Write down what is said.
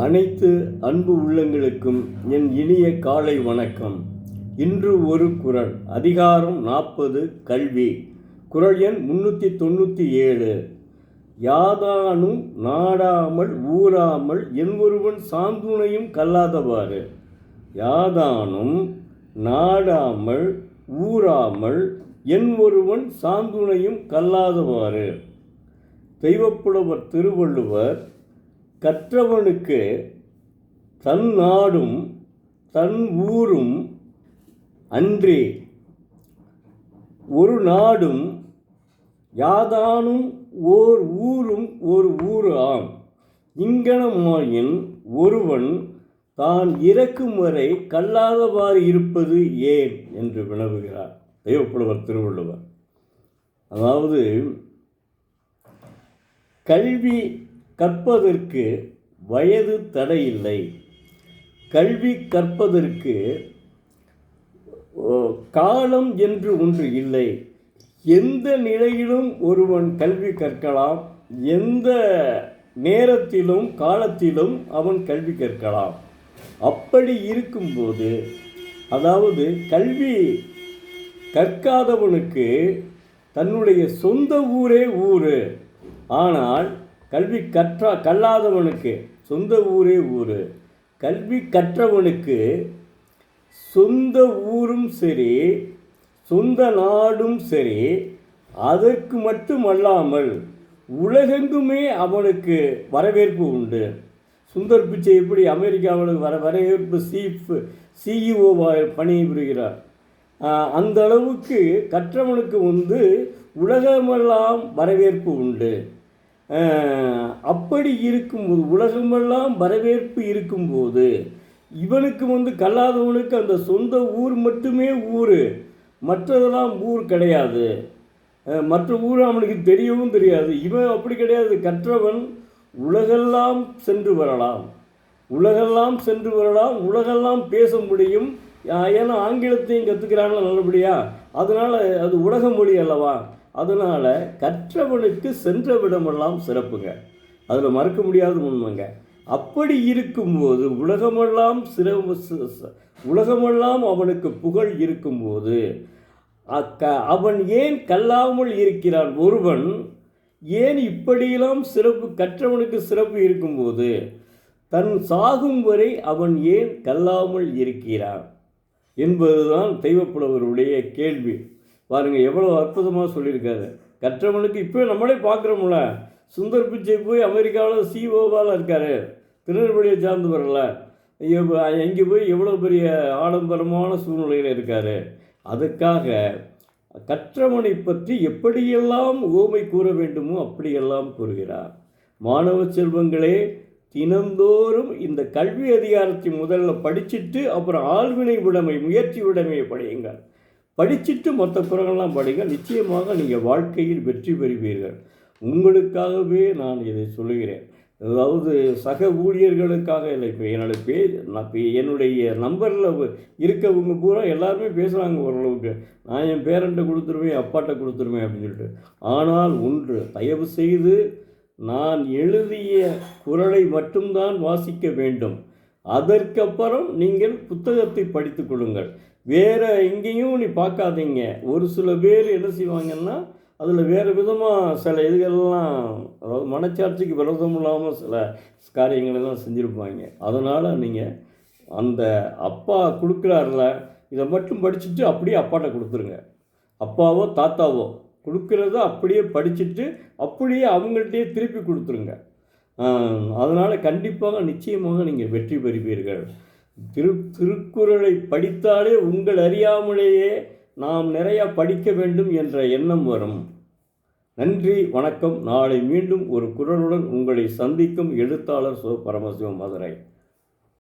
அனைத்து அன்பு உள்ளங்களுக்கும் என் இனிய காலை வணக்கம். இன்று ஒரு குறள். அதிகாரம் 40 கல்வி. குறள் எண் 397. யாதானும் நாடாமல் ஊராமல் என் ஒருவன் சாந்துணையும் கல்லாதவாறு. யாதானும் நாடாமல் ஊராமல் என் ஒருவன் சாந்துணையும் கல்லாதவாறு. தெய்வப்புலவர் திருவள்ளுவர் கற்றவனுக்கு தன் நாடும் தன் ஊரும் அன்றே ஒரு நாடும் யாதானும் ஓர் ஊரும் ஒரு ஊரு ஆம். இங்கனமாயின் ஒருவன் தான் இறக்கும் வரை கல்லாதவாறு இருப்பது ஏன் என்று வினவுகிறார் தெய்வப்புலவர் திருவள்ளுவர். அதாவது கல்வி கற்பதற்கு வயது தடையில்லை. கல்வி கற்பதற்கு காலம் என்று ஒன்று இல்லை. எந்த நிலையிலும் ஒருவன் கல்வி கற்கலாம். எந்த நேரத்திலும் காலத்திலும் அவன் கல்வி கற்கலாம். அப்படி இருக்கும்போது, அதாவது கல்வி கற்காதவனுக்கு தன்னுடைய சொந்த ஊரே ஊரு. ஆனால் கல்வி கல்லாதவனுக்கு சொந்த ஊரே ஊரு. கல்வி கற்றவனுக்கு சொந்த ஊரும் சரி, சொந்த நாடும் சரி. அதற்கு மட்டுமல்லாமல் உலகெங்குமே அவனுக்கு வரவேற்பு உண்டு. சுந்தர் பிச்சை எப்படி அமெரிக்காவில் வரவேற்பு சிஇஓ பணிபுரிகிறார். அந்த அளவுக்கு கற்றவனுக்கு உலகமெல்லாம் வரவேற்பு உண்டு. அப்படி இருக்கும்போது, உலகமெல்லாம் வரவேற்பு இருக்கும்போது, இவனுக்கு கல்லாதவனுக்கு அந்த சொந்த ஊர் மட்டுமே ஊர், மற்றதெல்லாம் ஊர் கிடையாது. மற்ற ஊர் அவனுக்கு தெரியவும் தெரியாது. இவன் அப்படி கிடையாது. கற்றவன் உலகெல்லாம் சென்று வரலாம், உலகெல்லாம் சென்று வரலாம், உலகெல்லாம் பேச முடியும். ஏன்னா ஆங்கிலத்தையும் கற்றுக்கிறாங்களா நல்லபடியா, அதனால் அது உலக மொழி அல்லவா. அதனால் கற்றவனுக்கு சென்ற விடமெல்லாம் சிறப்புங்க. அதில் மறக்க முடியாத உண்மைங்க. அப்படி இருக்கும்போது உலகமெல்லாம் அவனுக்கு புகழ் இருக்கும்போது அவன் ஏன் கல்லாமல் இருக்கிறான்? ஒருவன் ஏன் இப்படியெல்லாம் சிறப்பு, கற்றவனுக்கு சிறப்பு இருக்கும்போது தன் சாகும் வரை அவன் ஏன் கல்லாமல் இருக்கிறான் என்பதுதான் தெய்வப்புலவருடைய கேள்வி. பாருங்கள், எவ்வளோ அற்புதமாக சொல்லியிருக்காரு. கற்றவனுக்கு இப்போ நம்மளே பார்க்குறோம்ல, சுந்தர் பிச்சை போய் அமெரிக்காவில் சிஓவால் இருக்கார், திருநெல்வேலியை சார்ந்து வரல, எங்கே போய் எவ்வளோ பெரிய ஆடம்பரமான சூழ்நிலையில் இருக்கார். அதுக்காக கற்றவனை பற்றி எப்படியெல்லாம் ஓமை கூற வேண்டுமோ அப்படியெல்லாம் கூறுகிறார். மாணவ செல்வங்களே, தினந்தோறும் இந்த கல்வி அதிகாரத்தை முதல்ல படிச்சுட்டு அப்புறம் ஆழ்வினை உடைமை, முயற்சி உடைமையை படியுங்கள். படிச்சுட்டு மற்ற குறளெல்லாம் படிங்க. நிச்சயமாக நீங்கள் வாழ்க்கையில் வெற்றி பெறுவீர்கள். உங்களுக்காகவே நான் இதை சொல்லுகிறேன். அதாவது சக ஊழியர்களுக்காக இல்லை. இப்போ என்னுடைய நம்பரில் இருக்கவங்க பூரா எல்லாருமே பேசுகிறாங்க ஓரளவுக்கு. நான் என் பேரண்ட்டை கொடுத்துருவேன், அப்பாட்ட கொடுத்துருவேன் அப்படின்னு சொல்லிட்டு. ஆனால் ஒன்று, தயவு செய்து நான் எழுதிய குறளை மட்டும்தான் வாசிக்க வேண்டும். அதற்கப்புறம் நீங்கள் புத்தகத்தை படித்து கொள்ளுங்கள். வேறு எங்கேயும் நீ பார்க்காதீங்க. ஒரு சில பேர் என்ன செய்வாங்கன்னா, அதில் வேறு விதமாக சில இதுகள்லாம், அதாவது மனச்சாட்சிக்கு விரோதம் இல்லாமல் சில காரியங்களெல்லாம் செஞ்சுருப்பாங்க. அதனால் நீங்கள் அந்த அப்பா கொடுக்குறாருல, இதை மட்டும் படிச்சுட்டு அப்படியே அப்பாட்ட கொடுத்துருங்க. அப்பாவோ தாத்தாவோ கொடுக்குறத அப்படியே படிச்சுட்டு அப்படியே அவங்கள்ட்டே திருப்பி கொடுத்துருங்க. அதனால் கண்டிப்பாக நிச்சயமாக நீங்கள் வெற்றி பெறுவீர்கள். திருக்குறளை படித்தாலே உங்கள் அறியாமலேயே நாம் நிறையா படிக்க வேண்டும் என்ற எண்ணம் வரும். நன்றி, வணக்கம். நாளை மீண்டும் ஒரு குறளுடன் உங்களை சந்திக்கும் எழுத்தாளர் பரமசிவம், மதுரை.